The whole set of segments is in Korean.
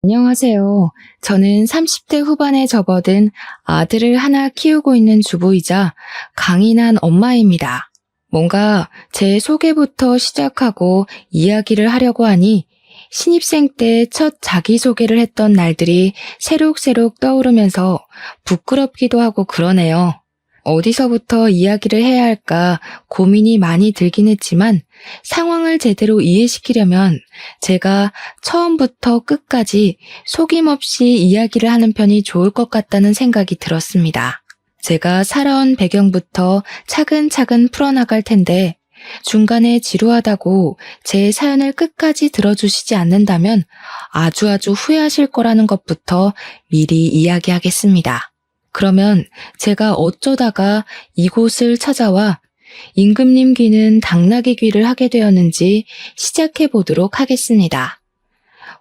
안녕하세요. 저는 30대 후반에 접어든 아들을 하나 키우고 있는 주부이자 강인한 엄마입니다. 뭔가 제 소개부터 시작하고 이야기를 하려고 하니 신입생 때 첫 자기소개를 했던 날들이 새록새록 떠오르면서 부끄럽기도 하고 그러네요. 어디서부터 이야기를 해야 할까 고민이 많이 들긴 했지만 상황을 제대로 이해시키려면 제가 처음부터 끝까지 속임없이 이야기를 하는 편이 좋을 것 같다는 생각이 들었습니다. 제가 살아온 배경부터 차근차근 풀어나갈 텐데 중간에 지루하다고 제 사연을 끝까지 들어주시지 않는다면 아주 후회하실 거라는 것부터 미리 이야기하겠습니다. 그러면 제가 어쩌다가 이곳을 찾아와 임금님 귀는 당나귀 귀를 하게 되었는지 시작해 보도록 하겠습니다.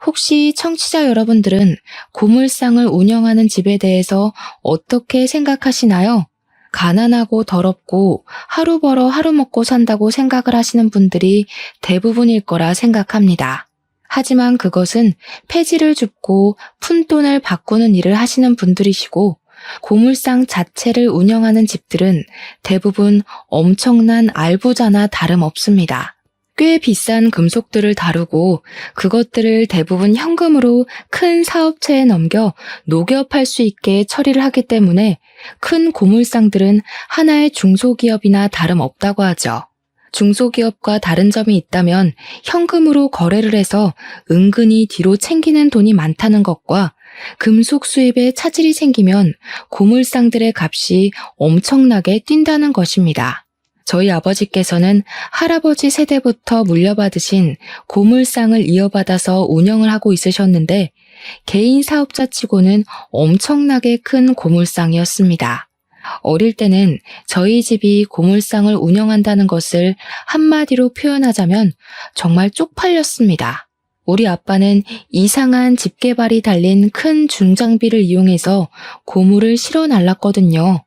혹시 청취자 여러분들은 고물상을 운영하는 집에 대해서 어떻게 생각하시나요? 가난하고 더럽고 하루 벌어 하루 먹고 산다고 생각을 하시는 분들이 대부분일 거라 생각합니다. 하지만 그것은 폐지를 줍고 푼돈을 바꾸는 일을 하시는 분들이시고 고물상 자체를 운영하는 집들은 대부분 엄청난 알부자나 다름없습니다. 꽤 비싼 금속들을 다루고 그것들을 대부분 현금으로 큰 사업체에 넘겨 녹여 팔 수 있게 처리를 하기 때문에 큰 고물상들은 하나의 중소기업이나 다름없다고 하죠. 중소기업과 다른 점이 있다면 현금으로 거래를 해서 은근히 뒤로 챙기는 돈이 많다는 것과 금속 수입에 차질이 생기면 고물상들의 값이 엄청나게 뛴다는 것입니다. 저희 아버지께서는 할아버지 세대부터 물려받으신 고물상을 이어받아서 운영을 하고 있으셨는데 개인 사업자 치고는 엄청나게 큰 고물상이었습니다. 어릴 때는 저희 집이 고물상을 운영한다는 것을 한마디로 표현하자면 정말 쪽팔렸습니다. 우리 아빠는 이상한 집게발이 달린 큰 중장비를 이용해서 고물을 실어 날랐거든요.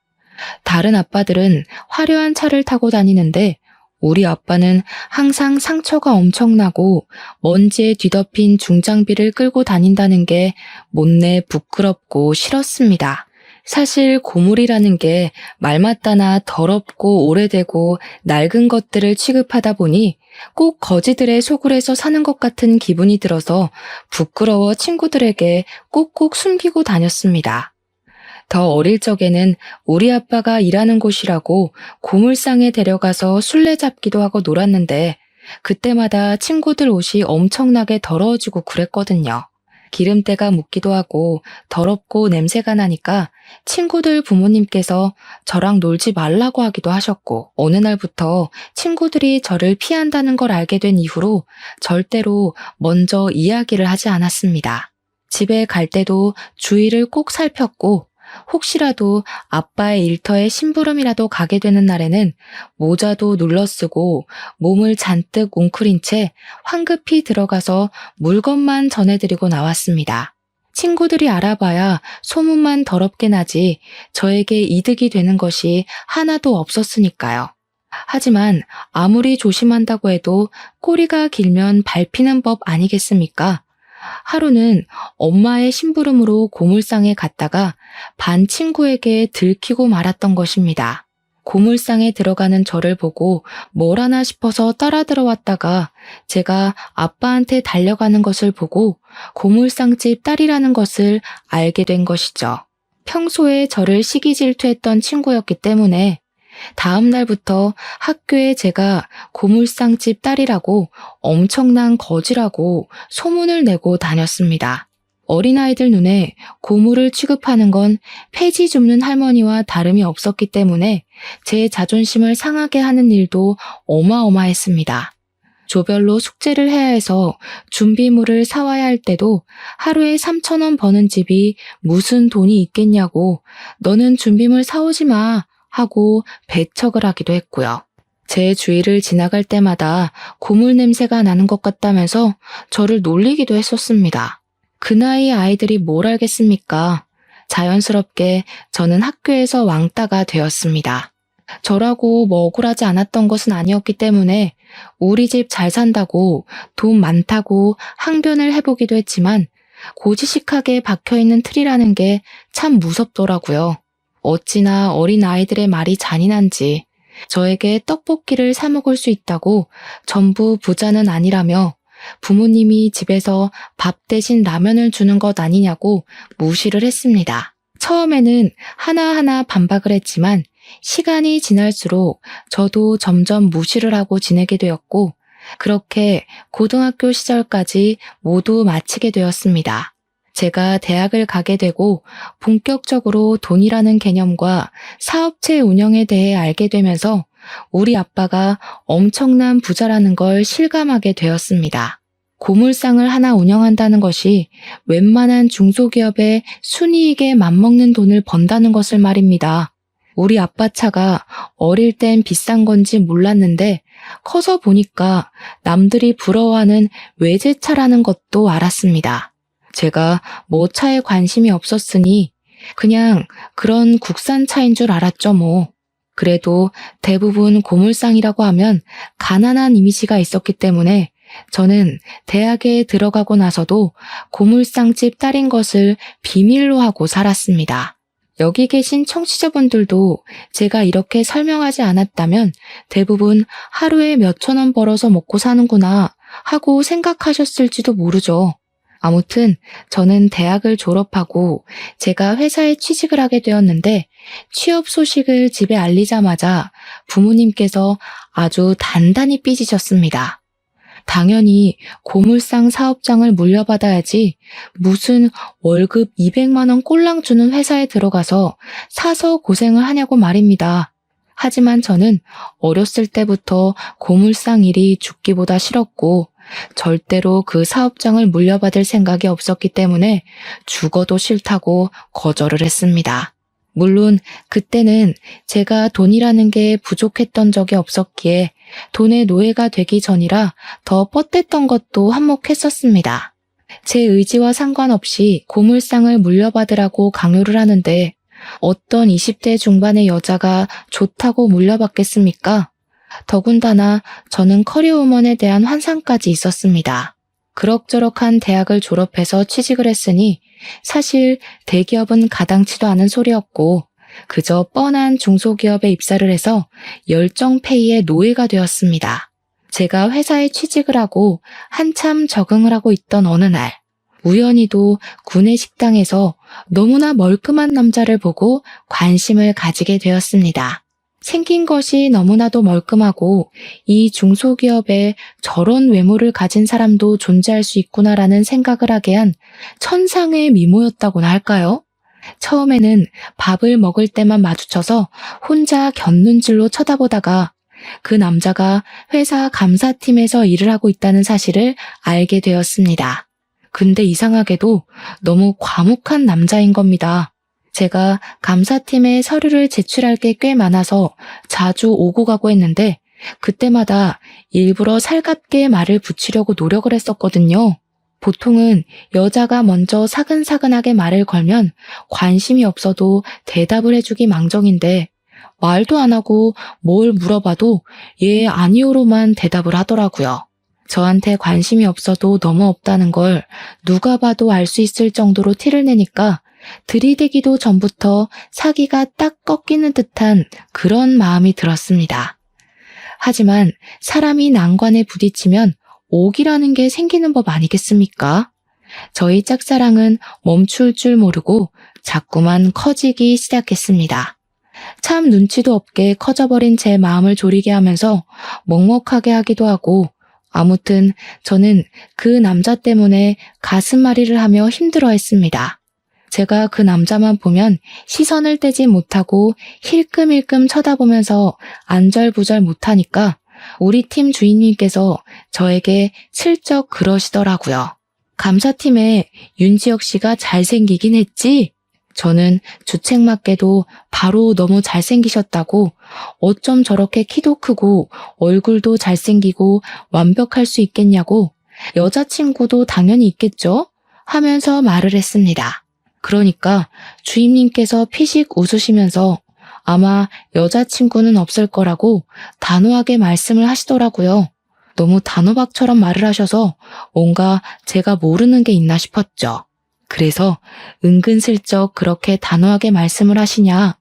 다른 아빠들은 화려한 차를 타고 다니는데 우리 아빠는 항상 상처가 엄청나고 먼지에 뒤덮인 중장비를 끌고 다닌다는 게 못내 부끄럽고 싫었습니다. 사실 고물이라는 게 말맞다나 더럽고 오래되고 낡은 것들을 취급하다 보니 꼭 거지들의 소굴에서 사는 것 같은 기분이 들어서 부끄러워 친구들에게 꼭꼭 숨기고 다녔습니다. 더 어릴 적에는 우리 아빠가 일하는 곳이라고 고물상에 데려가서 술래잡기도 하고 놀았는데 그때마다 친구들 옷이 엄청나게 더러워지고 그랬거든요. 기름때가 묻기도 하고 더럽고 냄새가 나니까 친구들 부모님께서 저랑 놀지 말라고 하기도 하셨고 어느 날부터 친구들이 저를 피한다는 걸 알게 된 이후로 절대로 먼저 이야기를 하지 않았습니다. 집에 갈 때도 주위를 꼭 살폈고 혹시라도 아빠의 일터에 심부름이라도 가게 되는 날에는 모자도 눌러쓰고 몸을 잔뜩 웅크린 채 황급히 들어가서 물건만 전해드리고 나왔습니다. 친구들이 알아봐야 소문만 더럽게 나지 저에게 이득이 되는 것이 하나도 없었으니까요. 하지만 아무리 조심한다고 해도 꼬리가 길면 밟히는 법 아니겠습니까? 하루는 엄마의 심부름으로 고물상에 갔다가 반 친구에게 들키고 말았던 것입니다. 고물상에 들어가는 저를 보고 뭘 하나 싶어서 따라 들어왔다가 제가 아빠한테 달려가는 것을 보고 고물상집 딸이라는 것을 알게 된 것이죠. 평소에 저를 시기 질투했던 친구였기 때문에 다음 날부터 학교에 제가 고물상집 딸이라고 엄청난 거지라고 소문을 내고 다녔습니다. 어린아이들 눈에 고물을 취급하는 건 폐지 줍는 할머니와 다름이 없었기 때문에 제 자존심을 상하게 하는 일도 어마어마했습니다. 조별로 숙제를 해야 해서 준비물을 사와야 할 때도 하루에 3,000원 버는 집이 무슨 돈이 있겠냐고 너는 준비물 사오지 마 하고 배척을 하기도 했고요. 제 주위를 지나갈 때마다 고물 냄새가 나는 것 같다면서 저를 놀리기도 했었습니다. 그 나이 아이들이 뭘 알겠습니까? 자연스럽게 저는 학교에서 왕따가 되었습니다. 저라고 뭐 억울하지 않았던 것은 아니었기 때문에 우리 집 잘 산다고 돈 많다고 항변을 해보기도 했지만 고지식하게 박혀있는 틀이라는 게 참 무섭더라고요. 어찌나 어린 아이들의 말이 잔인한지 저에게 떡볶이를 사 먹을 수 있다고 전부 부자는 아니라며 부모님이 집에서 밥 대신 라면을 주는 것 아니냐고 무시를 했습니다. 처음에는 하나하나 반박을 했지만 시간이 지날수록 저도 점점 무시를 하고 지내게 되었고 그렇게 고등학교 시절까지 모두 마치게 되었습니다. 제가 대학을 가게 되고 본격적으로 돈이라는 개념과 사업체 운영에 대해 알게 되면서 우리 아빠가 엄청난 부자라는 걸 실감하게 되었습니다. 고물상을 하나 운영한다는 것이 웬만한 중소기업의 순이익에 맞먹는 돈을 번다는 것을 말입니다. 우리 아빠 차가 어릴 땐 비싼 건지 몰랐는데 커서 보니까 남들이 부러워하는 외제차라는 것도 알았습니다. 제가 뭐 차에 관심이 없었으니 그냥 그런 국산 차인 줄 알았죠 뭐. 그래도 대부분 고물상이라고 하면 가난한 이미지가 있었기 때문에 저는 대학에 들어가고 나서도 고물상집 딸인 것을 비밀로 하고 살았습니다. 여기 계신 청취자분들도 제가 이렇게 설명하지 않았다면 대부분 하루에 몇천 원 벌어서 먹고 사는구나 하고 생각하셨을지도 모르죠. 아무튼 저는 대학을 졸업하고 제가 회사에 취직을 하게 되었는데 취업 소식을 집에 알리자마자 부모님께서 아주 단단히 삐지셨습니다. 당연히 고물상 사업장을 물려받아야지 무슨 월급 200만 원 꼴랑 주는 회사에 들어가서 사서 고생을 하냐고 말입니다. 하지만 저는 어렸을 때부터 고물상 일이 죽기보다 싫었고 절대로 그 사업장을 물려받을 생각이 없었기 때문에 죽어도 싫다고 거절을 했습니다. 물론 그때는 제가 돈이라는 게 부족했던 적이 없었기에 돈의 노예가 되기 전이라 더 뻗댔던 것도 한몫했었습니다. 제 의지와 상관없이 고물상을 물려받으라고 강요를 하는데 어떤 20대 중반의 여자가 좋다고 물려받겠습니까? 더군다나 저는 커리어우먼에 대한 환상까지 있었습니다. 그럭저럭한 대학을 졸업해서 취직을 했으니 사실 대기업은 가당치도 않은 소리였고 그저 뻔한 중소기업에 입사를 해서 열정페이의 노예가 되었습니다. 제가 회사에 취직을 하고 한참 적응을 하고 있던 어느 날 우연히도 구내 식당에서 너무나 멀끔한 남자를 보고 관심을 가지게 되었습니다. 생긴 것이 너무나도 멀끔하고 이 중소기업에 저런 외모를 가진 사람도 존재할 수 있구나라는 생각을 하게 한 천상의 미모였다고나 할까요? 처음에는 밥을 먹을 때만 마주쳐서 혼자 곁눈질로 쳐다보다가 그 남자가 회사 감사팀에서 일을 하고 있다는 사실을 알게 되었습니다. 근데 이상하게도 너무 과묵한 남자인 겁니다. 제가 감사팀에 서류를 제출할 게 꽤 많아서 자주 오고 가고 했는데 그때마다 일부러 살갑게 말을 붙이려고 노력을 했었거든요. 보통은 여자가 먼저 사근사근하게 말을 걸면 관심이 없어도 대답을 해주기 망정인데 말도 안 하고 뭘 물어봐도 예, 아니요로만 대답을 하더라고요. 저한테 관심이 없어도 너무 없다는 걸 누가 봐도 알 수 있을 정도로 티를 내니까 들이대기도 전부터 사기가 딱 꺾이는 듯한 그런 마음이 들었습니다. 하지만 사람이 난관에 부딪히면 옥이라는 게 생기는 법 아니겠습니까? 저희 짝사랑은 멈출 줄 모르고 자꾸만 커지기 시작했습니다. 참 눈치도 없게 커져버린 제 마음을 졸이게 하면서 먹먹하게 하기도 하고 아무튼 저는 그 남자 때문에 가슴앓이를 하며 힘들어했습니다. 제가 그 남자만 보면 시선을 떼지 못하고 힐끔힐끔 쳐다보면서 안절부절 못하니까 우리 팀 주인님께서 저에게 슬쩍 그러시더라고요. 감사팀에 윤지혁 씨가 잘생기긴 했지? 저는 주책맞게도 바로 너무 잘생기셨다고 어쩜 저렇게 키도 크고 얼굴도 잘생기고 완벽할 수 있겠냐고 여자친구도 당연히 있겠죠? 하면서 말을 했습니다. 그러니까 주임님께서 피식 웃으시면서 아마 여자친구는 없을 거라고 단호하게 말씀을 하시더라고요. 너무 단호박처럼 말을 하셔서 뭔가 제가 모르는 게 있나 싶었죠. 그래서 은근슬쩍 그렇게 단호하게 말씀을 하시냐,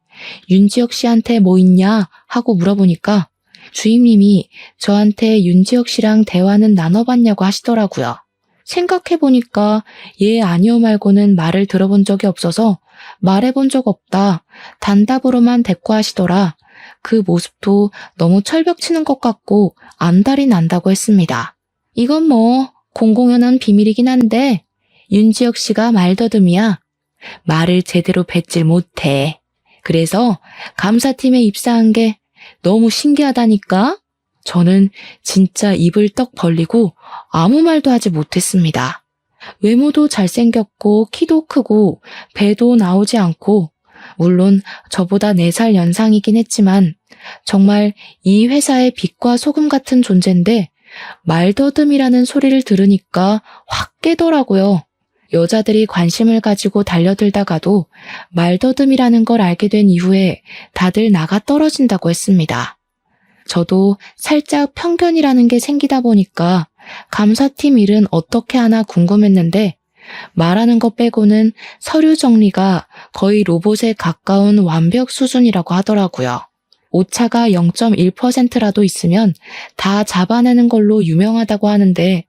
윤지혁 씨한테 뭐 있냐 하고 물어보니까 주임님이 저한테 윤지혁 씨랑 대화는 나눠봤냐고 하시더라고요. 생각해보니까 예 아니요 말고는 말을 들어본 적이 없어서 말해본 적 없다, 단답으로만 대꾸하시더라. 그 모습도 너무 철벽 치는 것 같고 안달이 난다고 했습니다. 이건 뭐 공공연한 비밀이긴 한데 윤지혁 씨가 말더듬이야. 말을 제대로 뱉질 못해. 그래서 감사팀에 입사한 게 너무 신기하다니까? 저는 진짜 입을 떡 벌리고 아무 말도 하지 못했습니다. 외모도 잘생겼고 키도 크고 배도 나오지 않고 물론 저보다 4살 연상이긴 했지만 정말 이 회사의 빛과 소금 같은 존재인데 말더듬이라는 소리를 들으니까 확 깨더라고요. 여자들이 관심을 가지고 달려들다가도 말더듬이라는 걸 알게 된 이후에 다들 나가 떨어진다고 했습니다. 저도 살짝 편견이라는 게 생기다 보니까 감사팀 일은 어떻게 하나 궁금했는데 말하는 것 빼고는 서류 정리가 거의 로봇에 가까운 완벽 수준이라고 하더라고요. 오차가 0.1%라도 있으면 다 잡아내는 걸로 유명하다고 하는데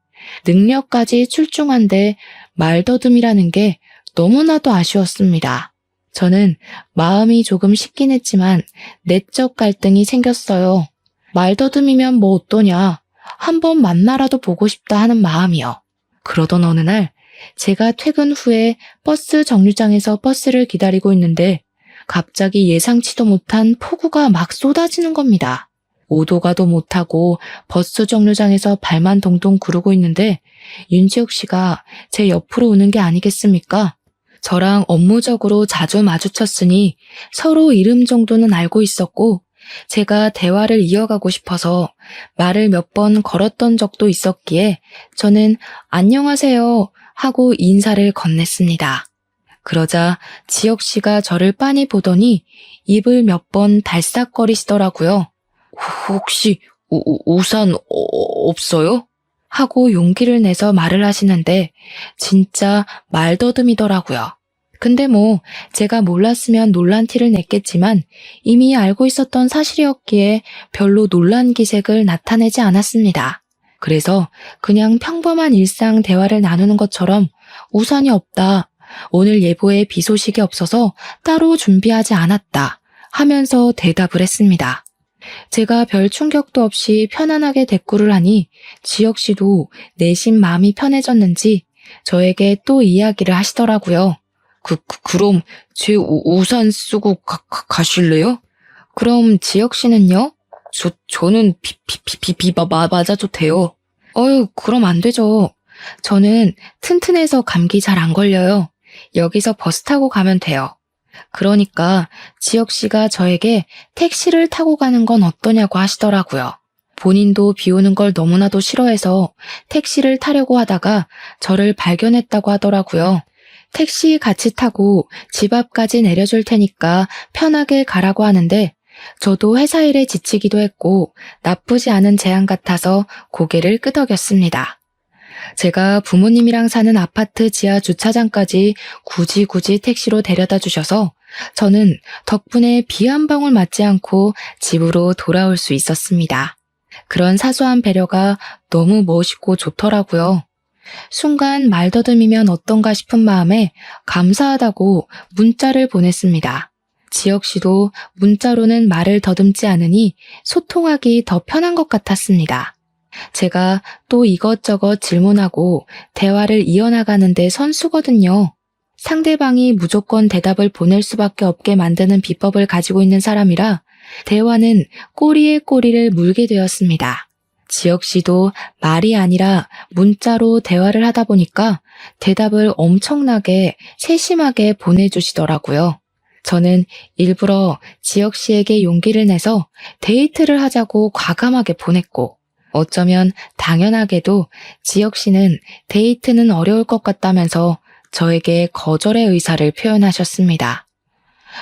능력까지 출중한데 말더듬이라는 게 너무나도 아쉬웠습니다. 저는 마음이 조금 식긴 했지만 내적 갈등이 생겼어요. 말더듬이면 뭐 어떠냐, 한번 만나라도 보고 싶다 하는 마음이요. 그러던 어느 날 제가 퇴근 후에 버스 정류장에서 버스를 기다리고 있는데 갑자기 예상치도 못한 폭우가 막 쏟아지는 겁니다. 오도 가도 못하고 버스 정류장에서 발만 동동 구르고 있는데 윤지혁 씨가 제 옆으로 오는 게 아니겠습니까? 저랑 업무적으로 자주 마주쳤으니 서로 이름 정도는 알고 있었고 제가 대화를 이어가고 싶어서 말을 몇 번 걸었던 적도 있었기에 저는 안녕하세요 하고 인사를 건넸습니다. 그러자 지혁 씨가 저를 빤히 보더니 입을 몇 번 달싹거리시더라고요. 혹시 우산 없어요? 하고 용기를 내서 말을 하시는데 진짜 말더듬이더라고요. 근데 뭐 제가 몰랐으면 놀란 티를 냈겠지만 이미 알고 있었던 사실이었기에 별로 놀란 기색을 나타내지 않았습니다. 그래서 그냥 평범한 일상 대화를 나누는 것처럼 우산이 없다, 오늘 예보에 비 소식이 없어서 따로 준비하지 않았다 하면서 대답을 했습니다. 제가 별 충격도 없이 편안하게 대꾸를 하니 지혁 씨도 내심 마음이 편해졌는지 저에게 또 이야기를 하시더라고요. 그럼 제 우산 쓰고 가실래요? 그럼 지혁 씨는요? 저는 비 맞아도 돼요. 그럼 안 되죠. 저는 튼튼해서 감기 잘 안 걸려요. 여기서 버스 타고 가면 돼요. 그러니까 지혁 씨가 저에게 택시를 타고 가는 건 어떠냐고 하시더라고요. 본인도 비 오는 걸 너무나도 싫어해서 택시를 타려고 하다가 저를 발견했다고 하더라고요. 택시 같이 타고 집 앞까지 내려줄 테니까 편하게 가라고 하는데 저도 회사 일에 지치기도 했고 나쁘지 않은 제안 같아서 고개를 끄덕였습니다. 제가 부모님이랑 사는 아파트 지하 주차장까지 굳이 택시로 데려다 주셔서 저는 덕분에 비 한 방울 맞지 않고 집으로 돌아올 수 있었습니다. 그런 사소한 배려가 너무 멋있고 좋더라고요. 순간 말더듬이면 어떤가 싶은 마음에 감사하다고 문자를 보냈습니다. 지혁 씨도 문자로는 말을 더듬지 않으니 소통하기 더 편한 것 같았습니다. 제가 또 이것저것 질문하고 대화를 이어나가는데 선수거든요. 상대방이 무조건 대답을 보낼 수밖에 없게 만드는 비법을 가지고 있는 사람이라 대화는 꼬리에 꼬리를 물게 되었습니다. 지혁 씨도 말이 아니라 문자로 대화를 하다 보니까 대답을 엄청나게 세심하게 보내주시더라고요. 저는 일부러 지혁 씨에게 용기를 내서 데이트를 하자고 과감하게 보냈고 어쩌면 당연하게도 지혁 씨는 데이트는 어려울 것 같다면서 저에게 거절의 의사를 표현하셨습니다.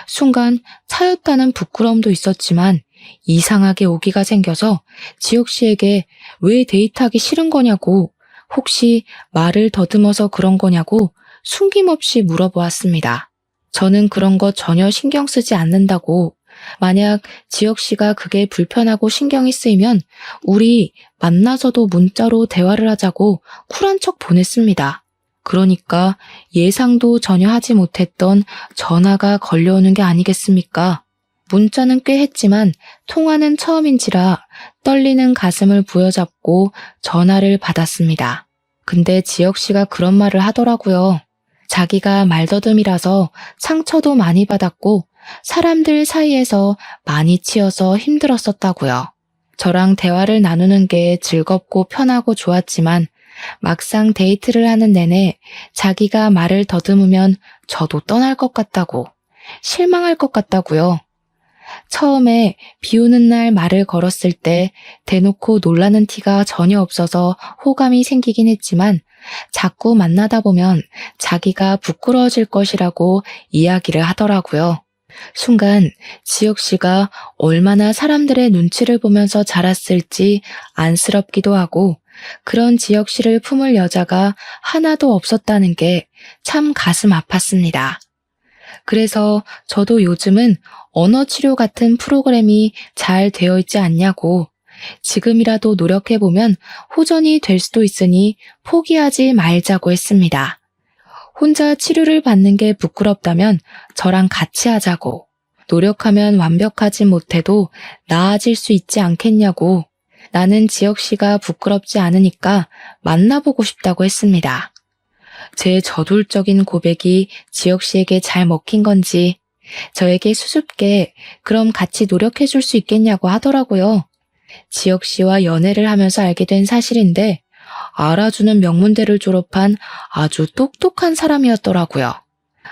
순간 차였다는 부끄러움도 있었지만 이상하게 오기가 생겨서 지혁 씨에게 왜 데이트하기 싫은 거냐고, 혹시 말을 더듬어서 그런 거냐고 숨김없이 물어보았습니다. 저는 그런 거 전혀 신경 쓰지 않는다고, 만약 지혁 씨가 그게 불편하고 신경이 쓰이면 우리 만나서도 문자로 대화를 하자고 쿨한 척 보냈습니다. 그러니까 예상도 전혀 하지 못했던 전화가 걸려오는 게 아니겠습니까? 문자는 꽤 했지만 통화는 처음인지라 떨리는 가슴을 부여잡고 전화를 받았습니다. 근데 지혁 씨가 그런 말을 하더라고요. 자기가 말더듬이라서 상처도 많이 받았고 사람들 사이에서 많이 치여서 힘들었었다고요. 저랑 대화를 나누는 게 즐겁고 편하고 좋았지만 막상 데이트를 하는 내내 자기가 말을 더듬으면 저도 떠날 것 같다고, 실망할 것 같다고요. 처음에 비 오는 날 말을 걸었을 때 대놓고 놀라는 티가 전혀 없어서 호감이 생기긴 했지만 자꾸 만나다 보면 자기가 부끄러워질 것이라고 이야기를 하더라고요. 순간 지혁 씨가 얼마나 사람들의 눈치를 보면서 자랐을지 안쓰럽기도 하고 그런 지혁 씨를 품을 여자가 하나도 없었다는 게 참 가슴 아팠습니다. 그래서 저도 요즘은 언어 치료 같은 프로그램이 잘 되어 있지 않냐고, 지금이라도 노력해보면 호전이 될 수도 있으니 포기하지 말자고 했습니다. 혼자 치료를 받는 게 부끄럽다면 저랑 같이 하자고, 노력하면 완벽하지 못해도 나아질 수 있지 않겠냐고, 나는 지혁 씨가 부끄럽지 않으니까 만나보고 싶다고 했습니다. 제 저돌적인 고백이 지혁 씨에게 잘 먹힌 건지 저에게 수줍게 그럼 같이 노력해 줄 수 있겠냐고 하더라고요. 지혁 씨와 연애를 하면서 알게 된 사실인데 알아주는 명문대를 졸업한 아주 똑똑한 사람이었더라고요.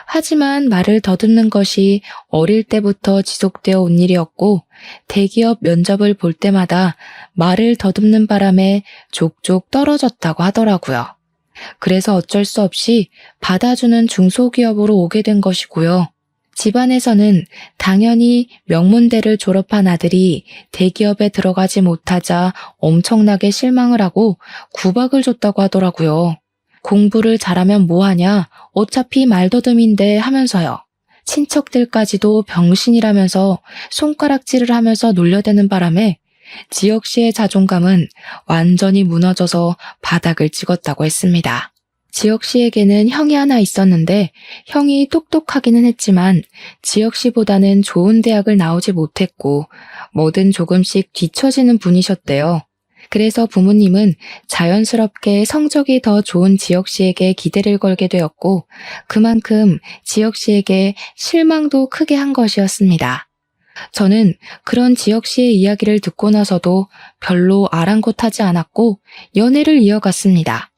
하지만 말을 더듬는 것이 어릴 때부터 지속되어 온 일이었고 대기업 면접을 볼 때마다 말을 더듬는 바람에 족족 떨어졌다고 하더라고요. 그래서 어쩔 수 없이 받아주는 중소기업으로 오게 된 것이고요. 집안에서는 당연히 명문대를 졸업한 아들이 대기업에 들어가지 못하자 엄청나게 실망을 하고 구박을 줬다고 하더라고요. 공부를 잘하면 뭐하냐, 어차피 말더듬인데 하면서요. 친척들까지도 병신이라면서 손가락질을 하면서 놀려대는 바람에 지혁 씨의 자존감은 완전히 무너져서 바닥을 찍었다고 했습니다. 지혁 씨에게는 형이 하나 있었는데 형이 똑똑하기는 했지만 지혁 씨보다는 좋은 대학을 나오지 못했고 뭐든 조금씩 뒤처지는 분이셨대요. 그래서 부모님은 자연스럽게 성적이 더 좋은 지혁 씨에게 기대를 걸게 되었고 그만큼 지혁 씨에게 실망도 크게 한 것이었습니다. 저는 그런 지혁 씨의 이야기를 듣고 나서도 별로 아랑곳하지 않았고 연애를 이어갔습니다.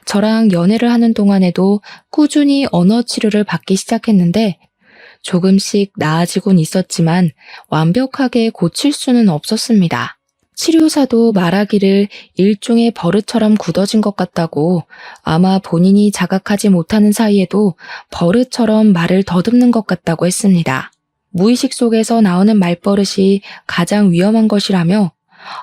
저랑 연애를 하는 동안에도 꾸준히 언어 치료를 받기 시작했는데 조금씩 나아지곤 있었지만 완벽하게 고칠 수는 없었습니다. 치료사도 말하기를 일종의 버릇처럼 굳어진 것 같다고, 아마 본인이 자각하지 못하는 사이에도 버릇처럼 말을 더듬는 것 같다고 했습니다. 무의식 속에서 나오는 말버릇이 가장 위험한 것이라며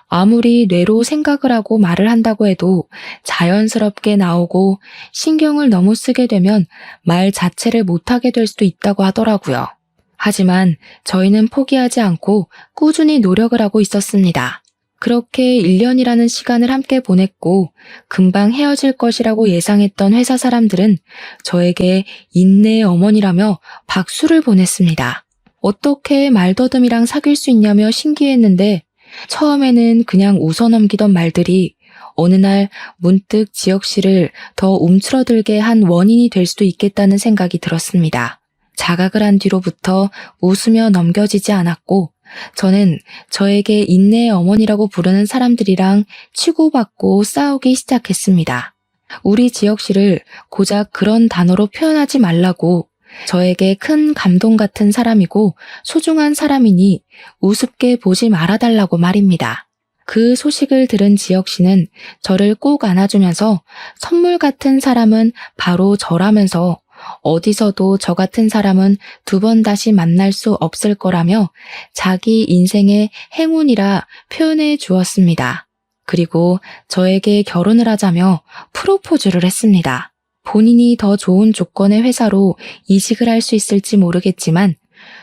아무리 뇌로 생각을 하고 말을 한다고 해도 자연스럽게 나오고 신경을 너무 쓰게 되면 말 자체를 못하게 될 수도 있다고 하더라고요. 하지만 저희는 포기하지 않고 꾸준히 노력을 하고 있었습니다. 그렇게 1년이라는 시간을 함께 보냈고 금방 헤어질 것이라고 예상했던 회사 사람들은 저에게 인내의 어머니라며 박수를 보냈습니다. 어떻게 말더듬이랑 사귈 수 있냐며 신기했는데 처음에는 그냥 웃어넘기던 말들이 어느 날 문득 지혁 씨를 더 움츠러들게 한 원인이 될 수도 있겠다는 생각이 들었습니다. 자각을 한 뒤로부터 웃으며 넘겨지지 않았고 저는 저에게 인내의 어머니라고 부르는 사람들이랑 치고받고 싸우기 시작했습니다. 우리 지혁 씨를 고작 그런 단어로 표현하지 말라고, 저에게 큰 감동 같은 사람이고 소중한 사람이니 우습게 보지 말아달라고 말입니다. 그 소식을 들은 지혁 씨는 저를 꼭 안아주면서 선물 같은 사람은 바로 저라면서 어디서도 저 같은 사람은 두 번 다시 만날 수 없을 거라며 자기 인생의 행운이라 표현해 주었습니다. 그리고 저에게 결혼을 하자며 프로포즈를 했습니다. 본인이 더 좋은 조건의 회사로 이직을 할 수 있을지 모르겠지만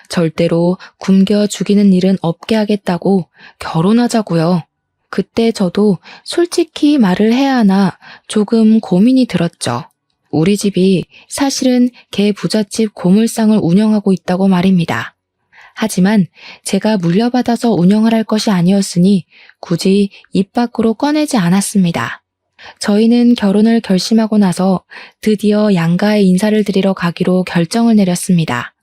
절대로 굶겨 죽이는 일은 없게 하겠다고 결혼하자고요. 그때 저도 솔직히 말을 해야 하나 조금 고민이 들었죠. 우리 집이 사실은 개 부잣집 고물상을 운영하고 있다고 말입니다. 하지만 제가 물려받아서 운영을 할 것이 아니었으니 굳이 입 밖으로 꺼내지 않았습니다. 저희는 결혼을 결심하고 나서 드디어 양가에 인사를 드리러 가기로 결정을 내렸습니다.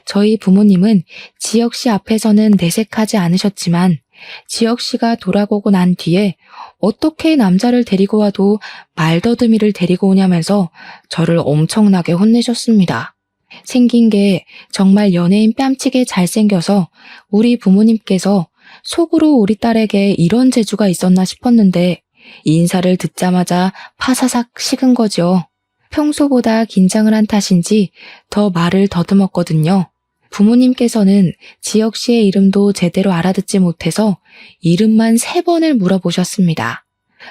저희 부모님은 지혁 씨 앞에서는 내색하지 않으셨지만 지혁 씨가 돌아보고 난 뒤에 어떻게 남자를 데리고 와도 말더듬이를 데리고 오냐면서 저를 엄청나게 혼내셨습니다. 생긴 게 정말 연예인 뺨치게 잘생겨서 우리 부모님께서 속으로 우리 딸에게 이런 재주가 있었나 싶었는데 인사를 듣자마자 파사삭 식은 거죠. 평소보다 긴장을 한 탓인지 더 말을 더듬었거든요. 부모님께서는 지혁 씨의 이름도 제대로 알아듣지 못해서 이름만 3번을 물어보셨습니다.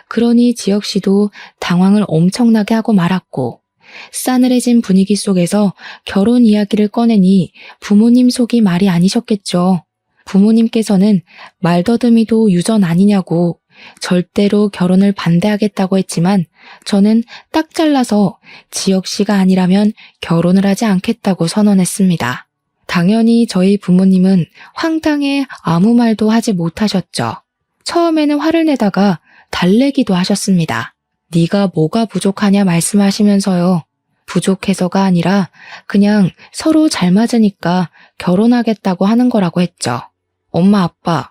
그러니 지혁 씨도 당황을 엄청나게 하고 말았고 싸늘해진 분위기 속에서 결혼 이야기를 꺼내니 부모님 속이 말이 아니셨겠죠. 부모님께서는 말더듬이도 유전 아니냐고 절대로 결혼을 반대하겠다고 했지만 저는 딱 잘라서 지혁 씨가 아니라면 결혼을 하지 않겠다고 선언했습니다. 당연히 저희 부모님은 황당해 아무 말도 하지 못하셨죠. 처음에는 화를 내다가 달래기도 하셨습니다. 네가 뭐가 부족하냐 말씀하시면서요. 부족해서가 아니라 그냥 서로 잘 맞으니까 결혼하겠다고 하는 거라고 했죠. 엄마, 아빠,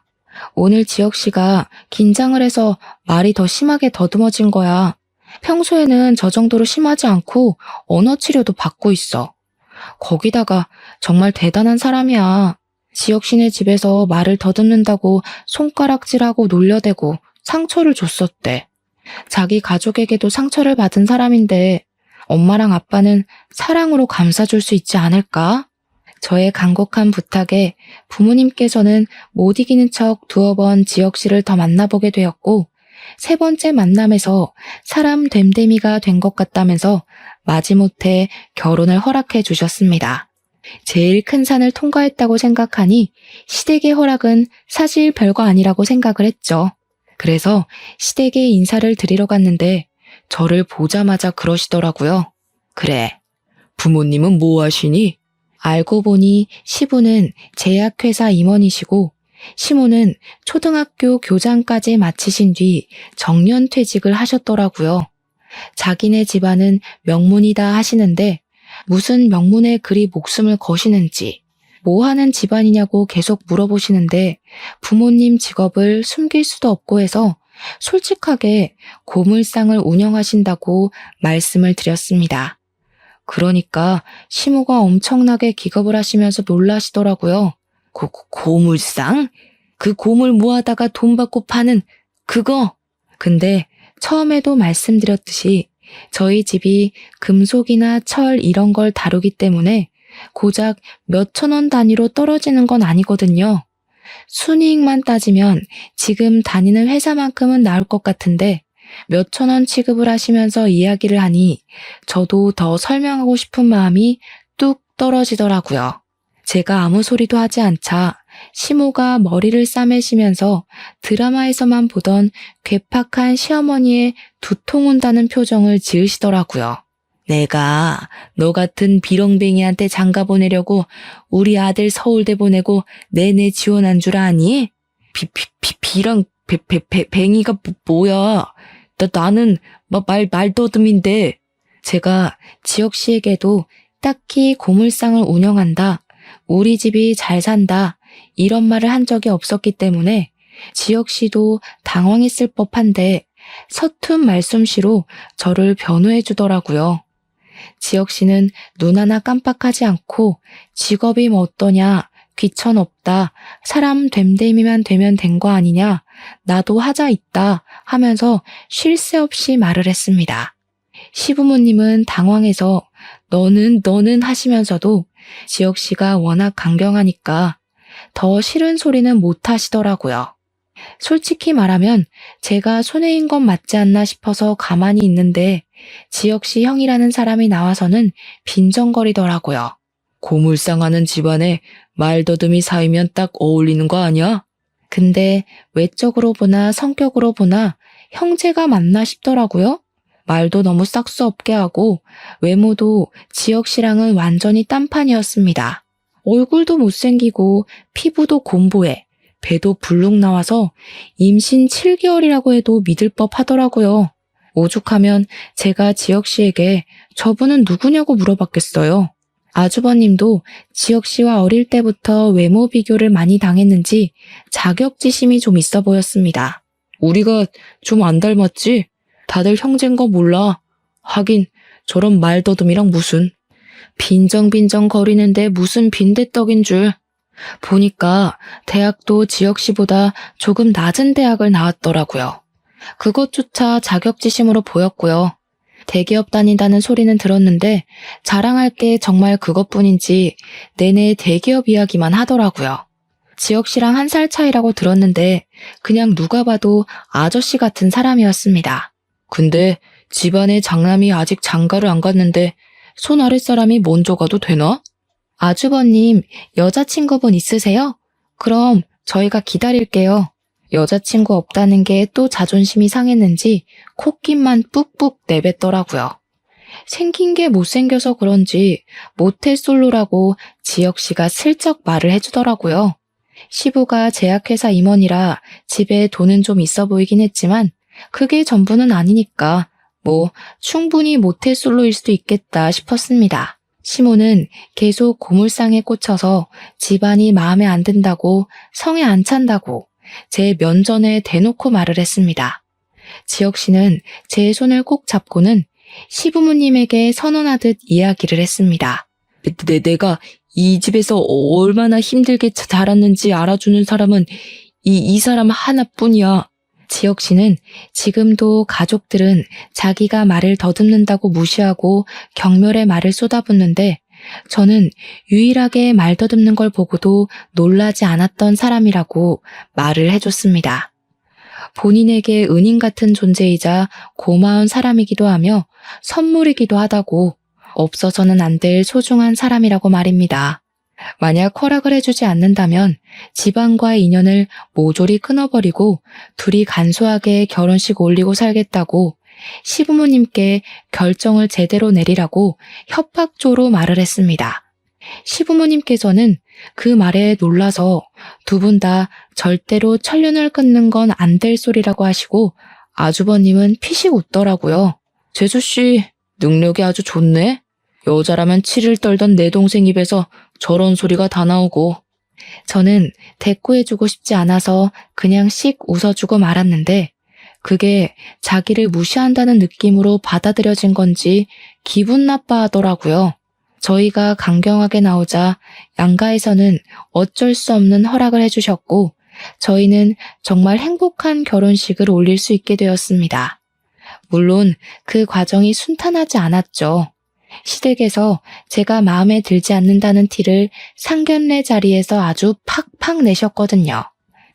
오늘 지혁 씨가 긴장을 해서 말이 더 심하게 더듬어진 거야. 평소에는 저 정도로 심하지 않고 언어 치료도 받고 있어. 거기다가 정말 대단한 사람이야. 지혁 씨네 집에서 말을 더듬는다고 손가락질하고 놀려대고 상처를 줬었대. 자기 가족에게도 상처를 받은 사람인데 엄마랑 아빠는 사랑으로 감싸줄 수 있지 않을까? 저의 간곡한 부탁에 부모님께서는 못 이기는 척 2번 지혁 씨를 더 만나보게 되었고 3번째 만남에서 사람 됨됨이가 된 것 같다면서 마지못해 결혼을 허락해 주셨습니다. 제일 큰 산을 통과했다고 생각하니 시댁의 허락은 사실 별거 아니라고 생각을 했죠. 그래서 시댁에 인사를 드리러 갔는데 저를 보자마자 그러시더라고요. 그래, 부모님은 뭐 하시니? 알고 보니 시부는 제약회사 임원이시고 시모는 초등학교 교장까지 마치신 뒤 정년퇴직을 하셨더라고요. 자기네 집안은 명문이다 하시는데 무슨 명문에 그리 목숨을 거시는지 뭐 하는 집안이냐고 계속 물어보시는데 부모님 직업을 숨길 수도 없고 해서 솔직하게 고물상을 운영하신다고 말씀을 드렸습니다. 그러니까 시모가 엄청나게 기겁을 하시면서 놀라시더라고요. 고물상? 그 고물 모아다가 돈 받고 파는 그거? 근데 처음에도 말씀드렸듯이 저희 집이 금속이나 철 이런 걸 다루기 때문에 고작 몇천 원 단위로 떨어지는 건 아니거든요. 순이익만 따지면 지금 다니는 회사만큼은 나올 것 같은데 몇천 원 취급을 하시면서 이야기를 하니 저도 더 설명하고 싶은 마음이 뚝 떨어지더라고요. 제가 아무 소리도 하지 않자 시모가 머리를 싸매시면서 드라마에서만 보던 괴팍한 시어머니의 두통 온다는 표정을 지으시더라고요. 내가 너 같은 비렁뱅이한테 장가 보내려고 우리 아들 서울대 보내고 내내 지원한 줄 아니? 비렁뱅이가 뭐야? 나는 말더듬인데. 제가 지혁 씨에게도 딱히 고물상을 운영한다, 우리 집이 잘 산다 이런 말을 한 적이 없었기 때문에 지혁 씨도 당황했을 법한데 서툰 말솜씨로 저를 변호해 주더라고요. 지혁 씨는 눈 하나 깜빡하지 않고 직업이 뭐 어떠냐, 귀천 없다, 사람 됨됨이만 되면 된 거 아니냐, 나도 하자 있다 하면서 쉴 새 없이 말을 했습니다. 시부모님은 당황해서 너는 하시면서도 지혁 씨가 워낙 강경하니까 더 싫은 소리는 못 하시더라고요. 솔직히 말하면 제가 손해인 건 맞지 않나 싶어서 가만히 있는데 지혁 씨 형이라는 사람이 나와서는 빈정거리더라고요. 고물상하는 집안에 말더듬이 사이면 딱 어울리는 거 아니야? 근데 외적으로 보나 성격으로 보나 형제가 맞나 싶더라고요. 말도 너무 싹수 없게 하고 외모도 지혁 씨랑은 완전히 딴판이었습니다. 얼굴도 못생기고 피부도 곰보해 배도 불룩 나와서 임신 7개월이라고 해도 믿을 법 하더라고요. 오죽하면 제가 지혁 씨에게 저분은 누구냐고 물어봤겠어요. 아주버님도 지혁 씨와 어릴 때부터 외모 비교를 많이 당했는지 자격지심이 좀 있어 보였습니다. 우리가 좀 안 닮았지? 다들 형제인 거 몰라. 하긴 저런 말더듬이랑 무슨. 빈정빈정 거리는데 무슨 빈대떡인 줄. 보니까 대학도 지혁 씨보다 조금 낮은 대학을 나왔더라고요. 그것조차 자격지심으로 보였고요. 대기업 다닌다는 소리는 들었는데 자랑할 게 정말 그것뿐인지 내내 대기업 이야기만 하더라고요. 지혁 씨랑 1살 차이라고 들었는데 그냥 누가 봐도 아저씨 같은 사람이었습니다. 근데 집안에 장남이 아직 장가를 안 갔는데 손 아랫사람이 먼저 가도 되나? 아주버님, 여자친구분 있으세요? 그럼 저희가 기다릴게요. 여자친구 없다는 게 또 자존심이 상했는지 콧김만 뿍뿍 내뱉더라고요. 생긴 게 못생겨서 그런지 모태솔로라고 지혁 씨가 슬쩍 말을 해주더라고요. 시부가 제약회사 임원이라 집에 돈은 좀 있어 보이긴 했지만 그게 전부는 아니니까 뭐 충분히 모태솔로일 수도 있겠다 싶었습니다. 시모는 계속 고물상에 꽂혀서 집안이 마음에 안 든다고 성에 안 찬다고 제 면전에 대놓고 말을 했습니다. 지혁 씨는 제 손을 꼭 잡고는 시부모님에게 선언하듯 이야기를 했습니다. 내가 이 집에서 얼마나 힘들게 자랐는지 알아주는 사람은 이 사람 하나뿐이야. 지혁 씨는 지금도 가족들은 자기가 말을 더듬는다고 무시하고 경멸의 말을 쏟아붓는데 저는 유일하게 말 더듬는 걸 보고도 놀라지 않았던 사람이라고 말을 해줬습니다. 본인에게 은인 같은 존재이자 고마운 사람이기도 하며 선물이기도 하다고 없어서는 안 될 소중한 사람이라고 말입니다. 만약 허락을 해주지 않는다면 집안과의 인연을 모조리 끊어버리고 둘이 간소하게 결혼식 올리고 살겠다고 시부모님께 결정을 제대로 내리라고 협박조로 말을 했습니다. 시부모님께서는 그 말에 놀라서 두 분 다 절대로 천륜을 끊는 건 안 될 소리라고 하시고 아주버님은 피식 웃더라고요. 재수씨 능력이 아주 좋네. 여자라면 치를 떨던 내 동생 입에서 저런 소리가 다 나오고. 저는 대꾸해주고 싶지 않아서 그냥 씩 웃어주고 말았는데 그게 자기를 무시한다는 느낌으로 받아들여진 건지 기분 나빠하더라고요. 저희가 강경하게 나오자 양가에서는 어쩔 수 없는 허락을 해주셨고 저희는 정말 행복한 결혼식을 올릴 수 있게 되었습니다. 물론 그 과정이 순탄하지 않았죠. 시댁에서 제가 마음에 들지 않는다는 티를 상견례 자리에서 아주 팍팍 내셨거든요.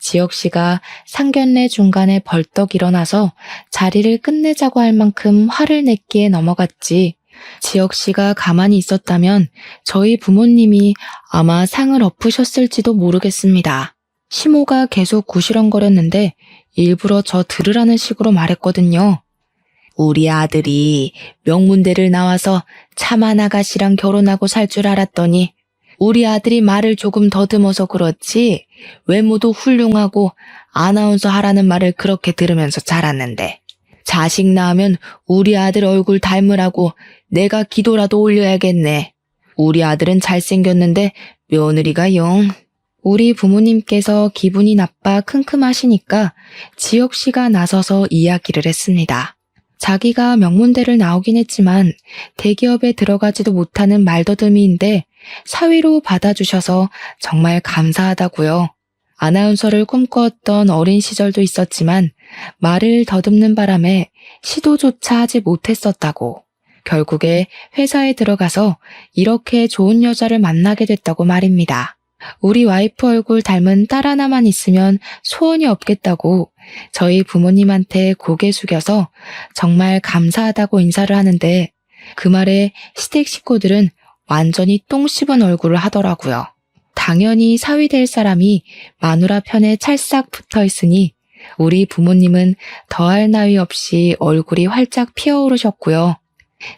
지혁 씨가 상견례 중간에 벌떡 일어나서 자리를 끝내자고 할 만큼 화를 냈기에 넘어갔지. 지혁 씨가 가만히 있었다면 저희 부모님이 아마 상을 엎으셨을지도 모르겠습니다. 시모가 계속 구시렁거렸는데 일부러 저 들으라는 식으로 말했거든요. 우리 아들이 명문대를 나와서 차만 아가씨랑 결혼하고 살 줄 알았더니 우리 아들이 말을 조금 더듬어서 그렇지 외모도 훌륭하고 아나운서 하라는 말을 그렇게 들으면서 자랐는데 자식 낳으면 우리 아들 얼굴 닮으라고 내가 기도라도 올려야겠네. 우리 아들은 잘생겼는데 며느리가 영. 우리 부모님께서 기분이 나빠 킁킁하시니까 지혁 씨가 나서서 이야기를 했습니다. 자기가 명문대를 나오긴 했지만 대기업에 들어가지도 못하는 말더듬이인데 사위로 받아주셔서 정말 감사하다고요. 아나운서를 꿈꾸었던 어린 시절도 있었지만 말을 더듬는 바람에 시도조차 하지 못했었다고. 결국에 회사에 들어가서 이렇게 좋은 여자를 만나게 됐다고 말입니다. 우리 와이프 얼굴 닮은 딸 하나만 있으면 소원이 없겠다고 저희 부모님한테 고개 숙여서 정말 감사하다고 인사를 하는데 그 말에 시댁 식구들은 완전히 똥 씹은 얼굴을 하더라고요. 당연히 사위 될 사람이 마누라 편에 찰싹 붙어 있으니 우리 부모님은 더할 나위 없이 얼굴이 활짝 피어오르셨고요.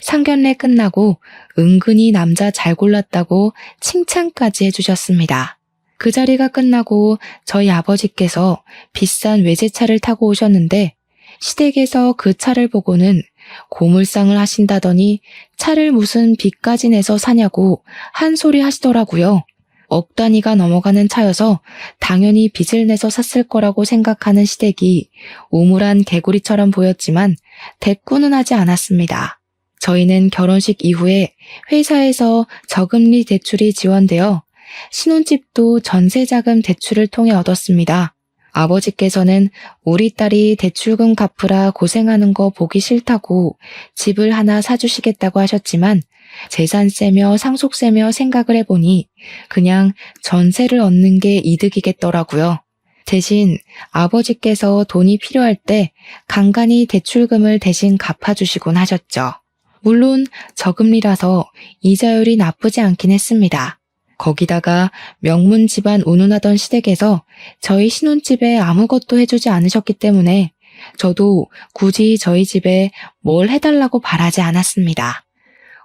상견례 끝나고 은근히 남자 잘 골랐다고 칭찬까지 해주셨습니다. 그 자리가 끝나고 저희 아버지께서 비싼 외제차를 타고 오셨는데 시댁에서 그 차를 보고는 고물상을 하신다더니 차를 무슨 빚까지 내서 사냐고 한 소리 하시더라고요. 억 단위가 넘어가는 차여서 당연히 빚을 내서 샀을 거라고 생각하는 시댁이 우물한 개구리처럼 보였지만 대꾸는 하지 않았습니다. 저희는 결혼식 이후에 회사에서 저금리 대출이 지원되어 신혼집도 전세자금 대출을 통해 얻었습니다. 아버지께서는 우리 딸이 대출금 갚으라 고생하는 거 보기 싫다고 집을 하나 사주시겠다고 하셨지만 재산세며 상속세며 생각을 해보니 그냥 전세를 얻는 게 이득이겠더라고요. 대신 아버지께서 돈이 필요할 때 간간히 대출금을 대신 갚아주시곤 하셨죠. 물론 저금리라서 이자율이 나쁘지 않긴 했습니다. 거기다가 명문 집안 운운하던 시댁에서 저희 신혼집에 아무것도 해주지 않으셨기 때문에 저도 굳이 저희 집에 뭘 해달라고 바라지 않았습니다.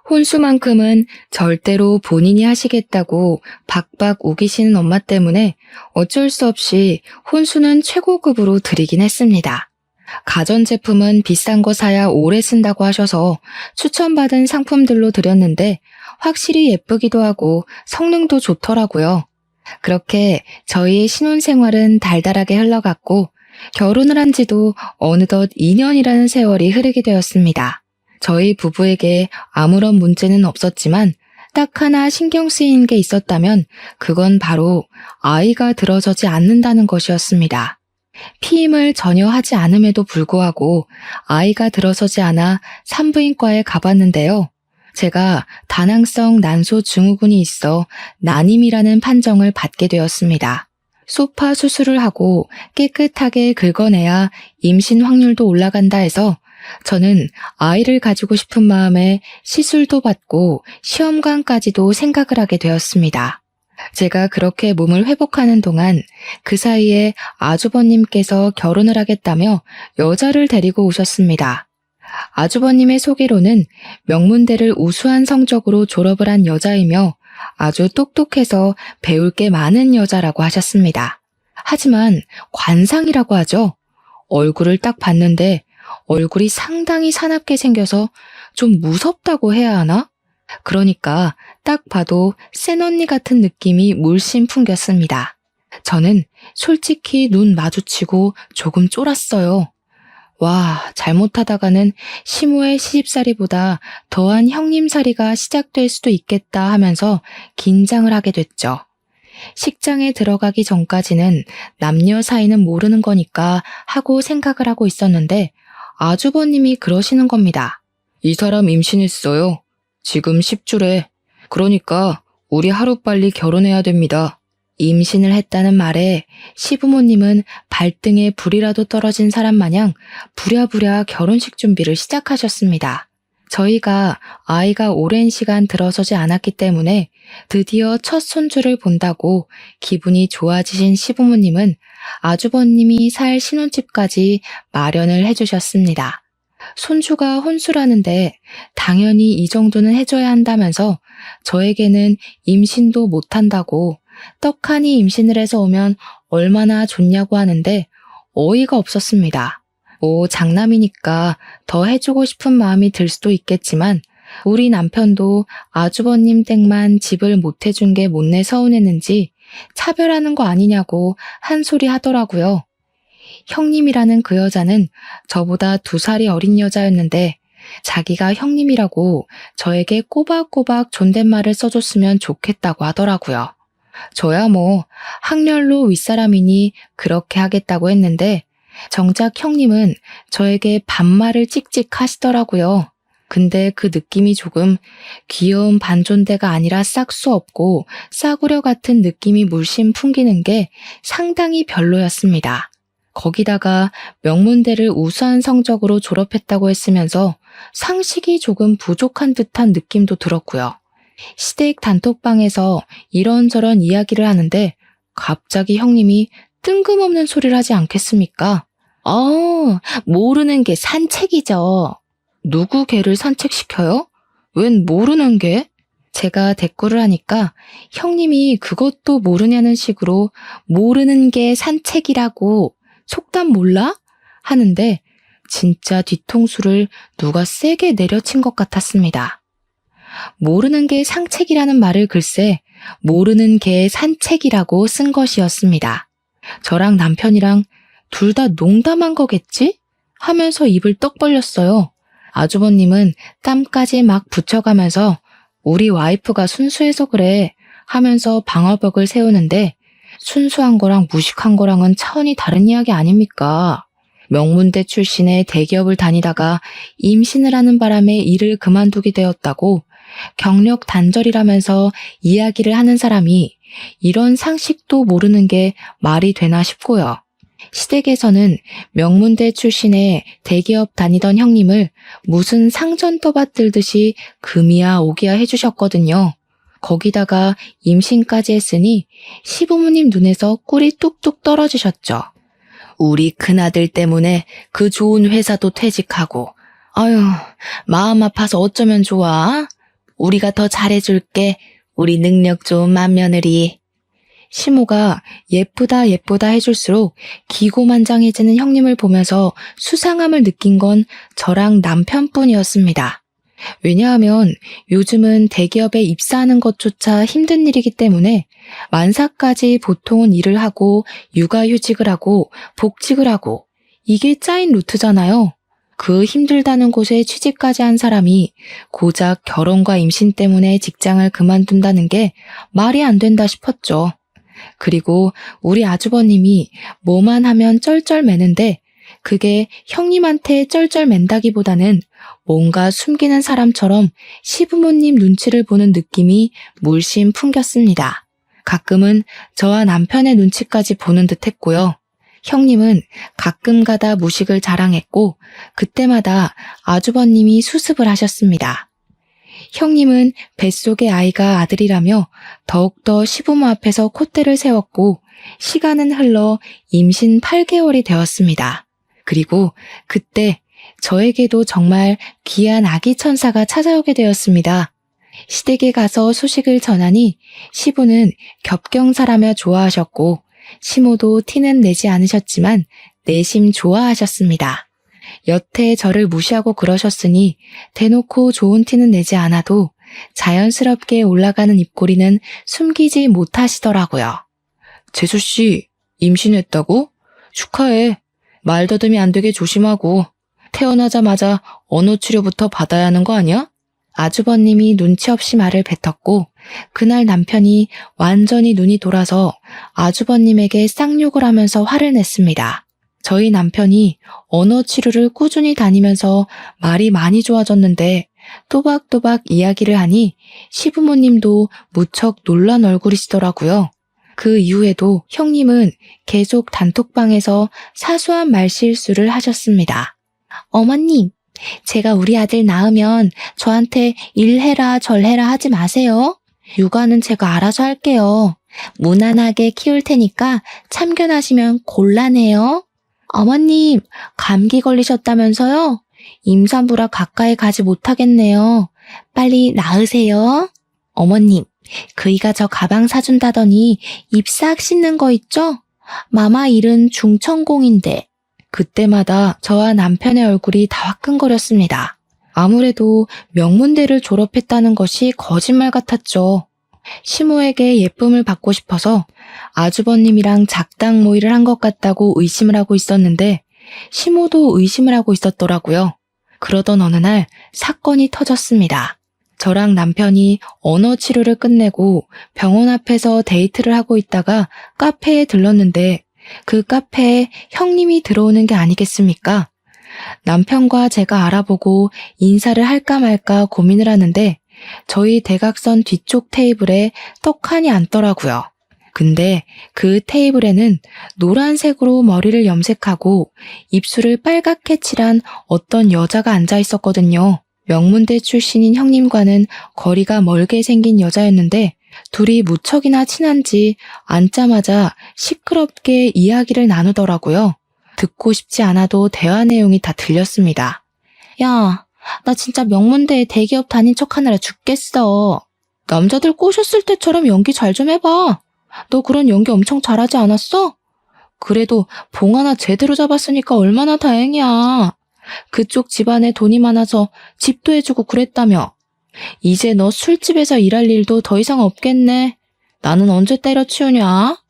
혼수만큼은 절대로 본인이 하시겠다고 박박 우기시는 엄마 때문에 어쩔 수 없이 혼수는 최고급으로 드리긴 했습니다. 가전제품은 비싼 거 사야 오래 쓴다고 하셔서 추천받은 상품들로 드렸는데 확실히 예쁘기도 하고 성능도 좋더라고요. 그렇게 저희의 신혼생활은 달달하게 흘러갔고 결혼을 한 지도 어느덧 2년이라는 세월이 흐르게 되었습니다. 저희 부부에게 아무런 문제는 없었지만 딱 하나 신경 쓰이는 게 있었다면 그건 바로 아이가 들어서지 않는다는 것이었습니다. 피임을 전혀 하지 않음에도 불구하고 아이가 들어서지 않아 산부인과에 가봤는데요. 제가 다낭성 난소 증후군이 있어 난임이라는 판정을 받게 되었습니다. 소파 수술을 하고 깨끗하게 긁어내야 임신 확률도 올라간다 해서 저는 아이를 가지고 싶은 마음에 시술도 받고 시험관까지도 생각을 하게 되었습니다. 제가 그렇게 몸을 회복하는 동안 그 사이에 아주버님께서 결혼을 하겠다며 여자를 데리고 오셨습니다. 아주버님의 소개로는 명문대를 우수한 성적으로 졸업을 한 여자이며 아주 똑똑해서 배울 게 많은 여자라고 하셨습니다. 하지만 관상이라고 하죠. 얼굴을 딱 봤는데 얼굴이 상당히 사납게 생겨서 좀 무섭다고 해야 하나? 그러니까 딱 봐도 센 언니 같은 느낌이 물씬 풍겼습니다. 저는 솔직히 눈 마주치고 조금 쫄았어요. 와, 잘못하다가는 시모의 시집살이보다 더한 형님살이가 시작될 수도 있겠다 하면서 긴장을 하게 됐죠. 식장에 들어가기 전까지는 남녀 사이는 모르는 거니까 하고 생각을 하고 있었는데 아주버님이 그러시는 겁니다. 이 사람 임신했어요. 지금 10주래. 그러니까 우리 하루빨리 결혼해야 됩니다. 임신을 했다는 말에 시부모님은 발등에 불이라도 떨어진 사람 마냥 부랴부랴 결혼식 준비를 시작하셨습니다. 저희가 아이가 오랜 시간 들어서지 않았기 때문에 드디어 첫 손주를 본다고 기분이 좋아지신 시부모님은 아주버님이 살 신혼집까지 마련을 해주셨습니다. 손주가 혼수라는데 당연히 이 정도는 해줘야 한다면서 저에게는 임신도 못한다고 떡하니 임신을 해서 오면 얼마나 좋냐고 하는데 어이가 없었습니다. 장남이니까 더 해주고 싶은 마음이 들 수도 있겠지만 우리 남편도 아주버님 댁만 집을 못 해준 게 못내 서운했는지 차별하는 거 아니냐고 한 소리 하더라고요. 형님이라는 그 여자는 저보다 2살이 어린 여자였는데 자기가 형님이라고 저에게 꼬박꼬박 존댓말을 써줬으면 좋겠다고 하더라고요. 저야 뭐 학렬로 윗사람이니 그렇게 하겠다고 했는데 정작 형님은 저에게 반말을 찍찍 하시더라고요. 근데 그 느낌이 조금 귀여운 반존대가 아니라 싹수 없고 싸구려 같은 느낌이 물씬 풍기는 게 상당히 별로였습니다. 거기다가 명문대를 우수한 성적으로 졸업했다고 했으면서 상식이 조금 부족한 듯한 느낌도 들었고요. 시댁 단톡방에서 이런저런 이야기를 하는데 갑자기 형님이 뜬금없는 소리를 하지 않겠습니까? 모르는 게 산책이죠. 누구 개를 산책시켜요? 웬 모르는 개? 제가 대꾸를 하니까 형님이 그것도 모르냐는 식으로 모르는 게 산책이라고 속담 몰라? 하는데 진짜 뒤통수를 누가 세게 내려친 것 같았습니다. 모르는 게 상책이라는 말을 글쎄 모르는 게 산책이라고 쓴 것이었습니다. 저랑 남편이랑 둘 다 농담한 거겠지? 하면서 입을 떡 벌렸어요. 아주버님은 땀까지 막 붙여가면서 우리 와이프가 순수해서 그래 하면서 방어벽을 세우는데 순수한 거랑 무식한 거랑은 차원이 다른 이야기 아닙니까? 명문대 출신의 대기업을 다니다가 임신을 하는 바람에 일을 그만두게 되었다고 경력 단절이라면서 이야기를 하는 사람이 이런 상식도 모르는 게 말이 되나 싶고요. 시댁에서는 명문대 출신의 대기업 다니던 형님을 무슨 상전 떠받들듯이 금이야 오기야 해주셨거든요. 거기다가 임신까지 했으니 시부모님 눈에서 꿀이 뚝뚝 떨어지셨죠. 우리 큰아들 때문에 그 좋은 회사도 퇴직하고 아유 마음 아파서 어쩌면 좋아? 우리가 더 잘해줄게. 우리 능력 좋은 맏며느리. 시모가 예쁘다 예쁘다 해줄수록 기고만장해지는 형님을 보면서 수상함을 느낀 건 저랑 남편뿐이었습니다. 왜냐하면 요즘은 대기업에 입사하는 것조차 힘든 일이기 때문에 만사까지 보통은 일을 하고 육아휴직을 하고 복직을 하고 이게 짜인 루트잖아요. 그 힘들다는 곳에 취직까지 한 사람이 고작 결혼과 임신 때문에 직장을 그만둔다는 게 말이 안 된다 싶었죠. 그리고 우리 아주버님이 뭐만 하면 쩔쩔매는데 그게 형님한테 쩔쩔맨다기보다는 뭔가 숨기는 사람처럼 시부모님 눈치를 보는 느낌이 물씬 풍겼습니다. 가끔은 저와 남편의 눈치까지 보는 듯 했고요. 형님은 가끔 가다 무식을 자랑했고 그때마다 아주버님이 수습을 하셨습니다. 형님은 뱃속의 아이가 아들이라며 더욱더 시부모 앞에서 콧대를 세웠고 시간은 흘러 임신 8개월이 되었습니다. 그리고 그때 저에게도 정말 귀한 아기 천사가 찾아오게 되었습니다. 시댁에 가서 소식을 전하니 시부는 겹경사라며 좋아하셨고 시모도 티는 내지 않으셨지만 내심 좋아하셨습니다. 여태 저를 무시하고 그러셨으니 대놓고 좋은 티는 내지 않아도 자연스럽게 올라가는 입꼬리는 숨기지 못하시더라고요. 재수씨, 임신했다고? 축하해. 말더듬이 안 되게 조심하고 태어나자마자 언어치료부터 받아야 하는 거 아니야? 아주버님이 눈치 없이 말을 뱉었고 그날 남편이 완전히 눈이 돌아서 아주버님에게 쌍욕을 하면서 화를 냈습니다. 저희 남편이 언어치료를 꾸준히 다니면서 말이 많이 좋아졌는데 또박또박 이야기를 하니 시부모님도 무척 놀란 얼굴이시더라고요. 그 이후에도 형님은 계속 단톡방에서 사소한 말실수를 하셨습니다. 어머님, 제가 우리 아들 낳으면 저한테 일해라 절해라 하지 마세요. 육아는 제가 알아서 할게요. 무난하게 키울 테니까 참견하시면 곤란해요. 어머님, 감기 걸리셨다면서요? 임산부라 가까이 가지 못하겠네요. 빨리 낳으세요. 어머님, 그이가 저 가방 사준다더니 입 싹 씻는 거 있죠? 마마 일은 중천공인데. 그때마다 저와 남편의 얼굴이 다 화끈거렸습니다. 아무래도 명문대를 졸업했다는 것이 거짓말 같았죠. 시모에게 예쁨을 받고 싶어서 아주버님이랑 작당 모의를 한 것 같다고 의심을 하고 있었는데 시모도 의심을 하고 있었더라고요. 그러던 어느 날 사건이 터졌습니다. 저랑 남편이 언어 치료를 끝내고 병원 앞에서 데이트를 하고 있다가 카페에 들렀는데 그 카페에 형님이 들어오는 게 아니겠습니까? 남편과 제가 알아보고 인사를 할까 말까 고민을 하는데 저희 대각선 뒤쪽 테이블에 떡하니 앉더라고요. 근데 그 테이블에는 노란색으로 머리를 염색하고 입술을 빨갛게 칠한 어떤 여자가 앉아 있었거든요. 명문대 출신인 형님과는 거리가 멀게 생긴 여자였는데 둘이 무척이나 친한지 앉자마자 시끄럽게 이야기를 나누더라고요. 듣고 싶지 않아도 대화 내용이 다 들렸습니다. 야, 나 진짜 명문대에 대기업 다닌 척하느라 죽겠어. 남자들 꼬셨을 때처럼 연기 잘 좀 해봐. 너 그런 연기 엄청 잘하지 않았어? 그래도 봉 하나 제대로 잡았으니까 얼마나 다행이야. 그쪽 집안에 돈이 많아서 집도 해주고 그랬다며. 이제 너 술집에서 일할 일도 더 이상 없겠네. 나는 언제 때려치우냐?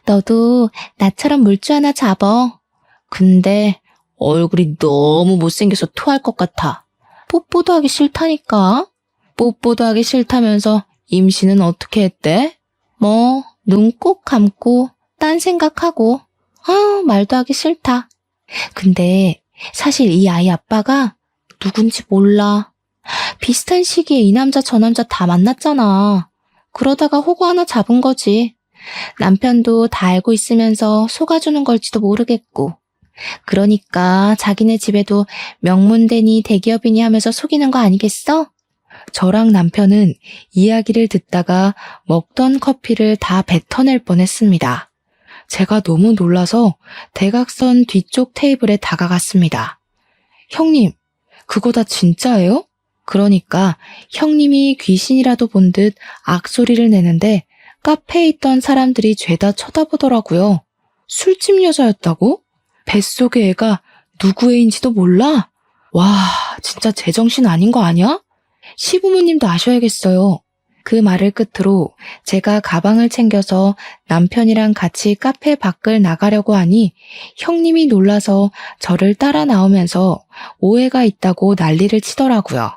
너도 나처럼 물주 하나 잡어. 근데 얼굴이 너무 못생겨서 토할 것 같아. 뽀뽀도 하기 싫다니까. 뽀뽀도 하기 싫다면서 임신은 어떻게 했대? 뭐 눈 꼭 감고 딴 생각하고. 말도 하기 싫다. 근데 사실 이 아이 아빠가 누군지 몰라. 비슷한 시기에 이 남자 저 남자 다 만났잖아. 그러다가 호구 하나 잡은 거지. 남편도 다 알고 있으면서 속아주는 걸지도 모르겠고. 그러니까 자기네 집에도 명문대니 대기업이니 하면서 속이는 거 아니겠어? 저랑 남편은 이야기를 듣다가 먹던 커피를 다 뱉어낼 뻔했습니다. 제가 너무 놀라서 대각선 뒤쪽 테이블에 다가갔습니다. 형님, 그거 다 진짜예요? 그러니까 형님이 귀신이라도 본 듯 악소리를 내는데 카페에 있던 사람들이 죄다 쳐다보더라고요. 술집 여자였다고? 뱃속의 애가 누구 애인지도 몰라? 와, 진짜 제정신 아닌 거 아니야? 시부모님도 아셔야겠어요. 그 말을 끝으로 제가 가방을 챙겨서 남편이랑 같이 카페 밖을 나가려고 하니 형님이 놀라서 저를 따라 나오면서 오해가 있다고 난리를 치더라고요.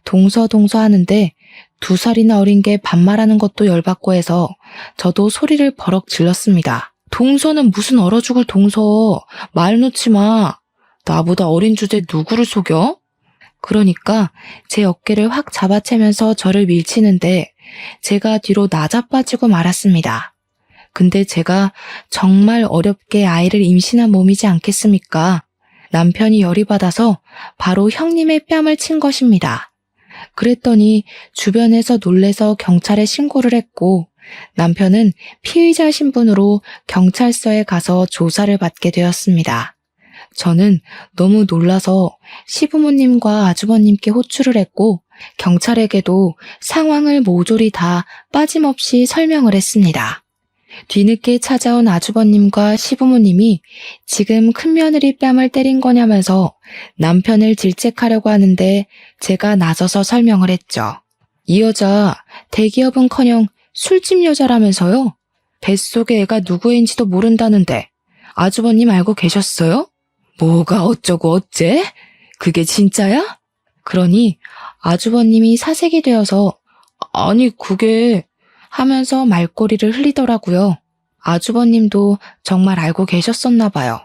동서동서 하는데 2살이나 어린 게 반말하는 것도 열받고 해서 저도 소리를 버럭 질렀습니다. 동서는 무슨 얼어 죽을 동서. 말 놓지 마. 나보다 어린 주제 누구를 속여? 그러니까 제 어깨를 확 잡아채면서 저를 밀치는데 제가 뒤로 나자빠지고 말았습니다. 근데 제가 정말 어렵게 아이를 임신한 몸이지 않겠습니까? 남편이 열이 받아서 바로 형님의 뺨을 친 것입니다. 그랬더니 주변에서 놀래서 경찰에 신고를 했고 남편은 피의자 신분으로 경찰서에 가서 조사를 받게 되었습니다. 저는 너무 놀라서 시부모님과 아주버님께 호출을 했고 경찰에게도 상황을 모조리 다 빠짐없이 설명을 했습니다. 뒤늦게 찾아온 아주버님과 시부모님이 지금 큰며느리 뺨을 때린 거냐면서 남편을 질책하려고 하는데 제가 나서서 설명을 했죠. 이 여자 대기업은커녕 술집 여자라면서요? 뱃속의 애가 누구인지도 모른다는데 아주버님 알고 계셨어요? 뭐가 어쩌고 어째? 그게 진짜야? 그러니 아주버님이 사색이 되어서 아니 그게 하면서 말꼬리를 흘리더라고요. 아주버님도 정말 알고 계셨었나 봐요.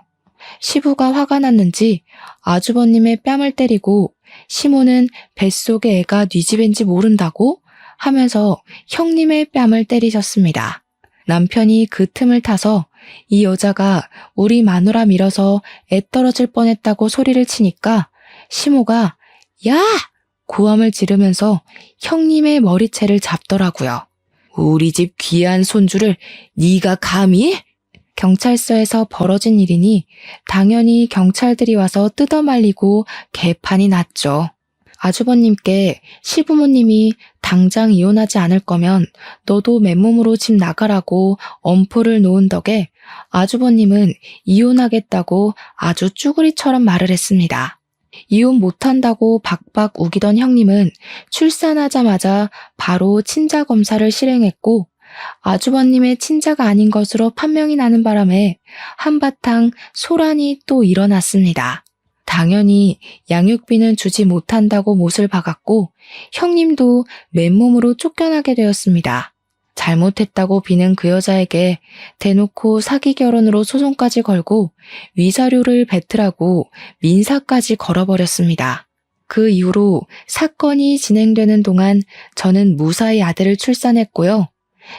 시부가 화가 났는지 아주버님의 뺨을 때리고 시모는 뱃속의 애가 네 집인지 모른다고 하면서 형님의 뺨을 때리셨습니다. 남편이 그 틈을 타서 이 여자가 우리 마누라 밀어서 애 떨어질 뻔했다고 소리를 치니까 시모가 야! 고함을 지르면서 형님의 머리채를 잡더라고요. 우리 집 귀한 손주를 네가 감히? 경찰서에서 벌어진 일이니 당연히 경찰들이 와서 뜯어말리고 개판이 났죠. 아주버님께 시부모님이 당장 이혼하지 않을 거면 너도 맨몸으로 집 나가라고 엄포를 놓은 덕에 아주버님은 이혼하겠다고 아주 쭈구리처럼 말을 했습니다. 이혼 못한다고 박박 우기던 형님은 출산하자마자 바로 친자 검사를 실행했고 아주버님의 친자가 아닌 것으로 판명이 나는 바람에 한바탕 소란이 또 일어났습니다. 당연히 양육비는 주지 못한다고 못을 박았고 형님도 맨몸으로 쫓겨나게 되었습니다. 잘못했다고 비는 그 여자에게 대놓고 사기 결혼으로 소송까지 걸고 위자료를 뱉으라고 민사까지 걸어버렸습니다. 그 이후로 사건이 진행되는 동안 저는 무사히 아들을 출산했고요.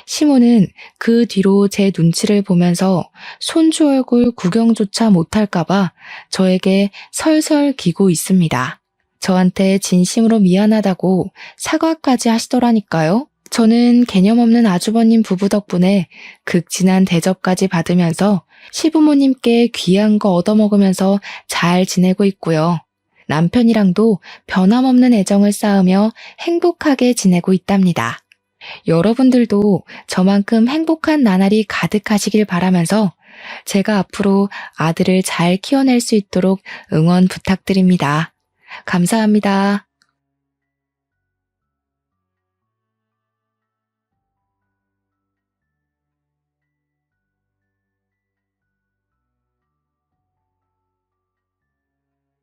시모는 그 뒤로 제 눈치를 보면서 손주 얼굴 구경조차 못할까봐 저에게 설설 기고 있습니다. 저한테 진심으로 미안하다고 사과까지 하시더라니까요. 저는 개념 없는 아주버님 부부 덕분에 극진한 대접까지 받으면서 시부모님께 귀한 거 얻어먹으면서 잘 지내고 있고요. 남편이랑도 변함없는 애정을 쌓으며 행복하게 지내고 있답니다. 여러분들도 저만큼 행복한 나날이 가득하시길 바라면서 제가 앞으로 아들을 잘 키워낼 수 있도록 응원 부탁드립니다. 감사합니다.